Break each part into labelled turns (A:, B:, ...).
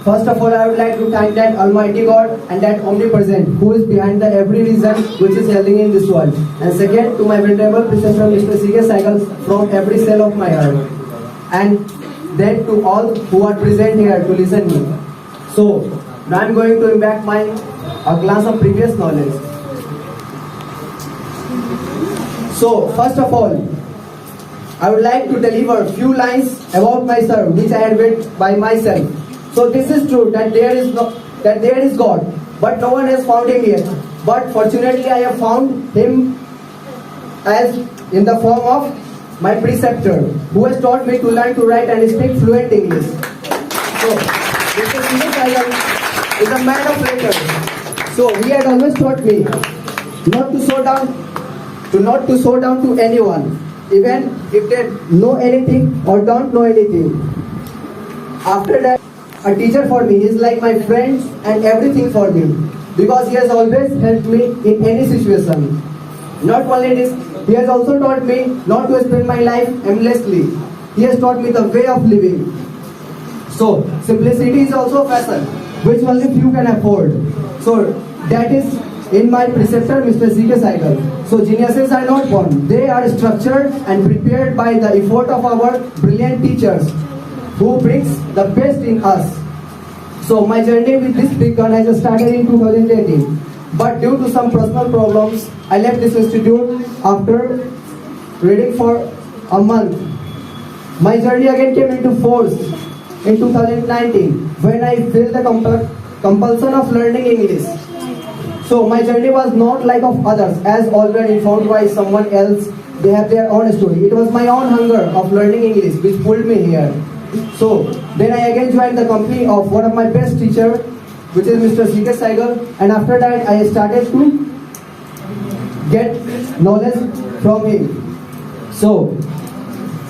A: First of all, I would like to thank that Almighty God and that Omnipresent who is behind the every reason which is happening in this world. And second, to my venerable preceptor Mr. C.K. Saigal from every cell of my heart. And then to all who are present here to listen me. So, now I am going to impact my glance of previous knowledge. So, first of all, I would like to deliver few lines about myself which I had read by myself. So this is true that there is God, but no one has found him yet. But fortunately I have found him as in the form of my preceptor, who has taught me to learn to write and speak fluent English. So Mr. C.K. Saigal is a man of letters. So he had always taught me not to slow down to anyone, even if they know anything or don't know anything. After that, a teacher for me is like my friend and everything for me, because he has always helped me in any situation. Not only this, he has also taught me not to spend my life aimlessly. He has taught me the way of living. So simplicity is also a fashion which only few can afford. So that is in my preceptor Mr. C.K. Saigal. So geniuses are not born, they are structured and prepared by the effort of our brilliant teachers who brings the best in us. So my journey with this beacon has started in 2018. But due to some personal problems, I left this institute after reading for a month. My journey again came into force in 2019 when I felt the compulsion of learning English. So my journey was not like of others, as already informed by someone else. They have their own story. It was my own hunger of learning English which pulled me here. So then I again joined the company of one of my best teachers, which is Mr. C.K. Saigal, and after that I started to get knowledge from him. So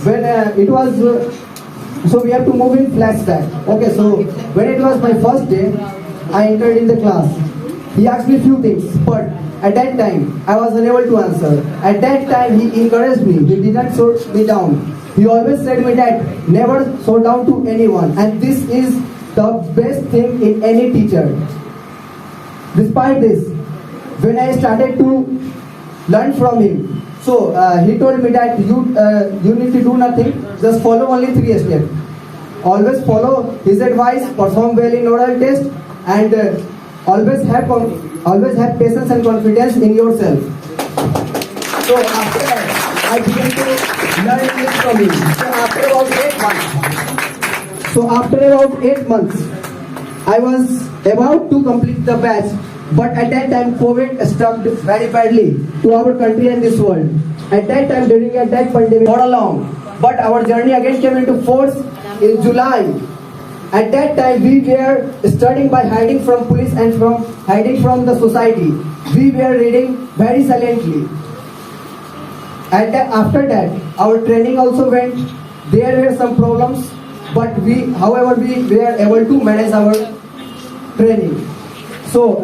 A: when so we have to move in flashback. Okay, so when it was my first day, I entered in the class. He asked me few things, but at that time I was unable to answer. At that time he encouraged me. He didn't shoot me down. He always said me that never show down to anyone, and this is the best thing in any teacher. Despite this, when I started to learn from him, so he told me that you need to do nothing, just follow only 3 steps. Always follow his advice, perform well in oral test, and always have patience and confidence in yourself. So after that, I began to learn English from him. So after about 8 months, I was about to complete the batch, but at that time COVID struck very badly to our country and this world. At that time, during that pandemic, got along, but our journey again came into force in July. At that time, we were studying by hiding from police and hiding from the society. We were reading very silently. And after that, our training also went. There were some problems, but however, we were able to manage our training. So,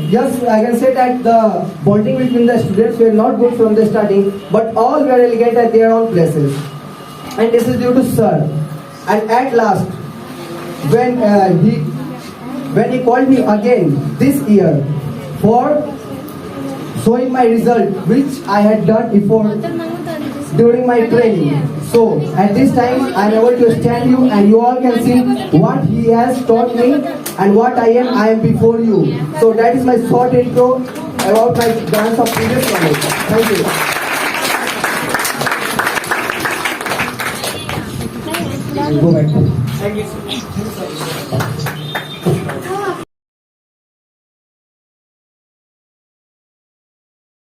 A: yes, I can say that the bonding between the students were not good from the starting, but all were relegated at their own places. And this is due to sir. And at last, when he called me again this year for showing my result, which I had done before during my training. So at this time I am able to stand you, and you all can see what he has taught me and what I am before you. So that is my short intro about my dance of previous knowledge. Thank you.
B: Go back.
A: Thank you.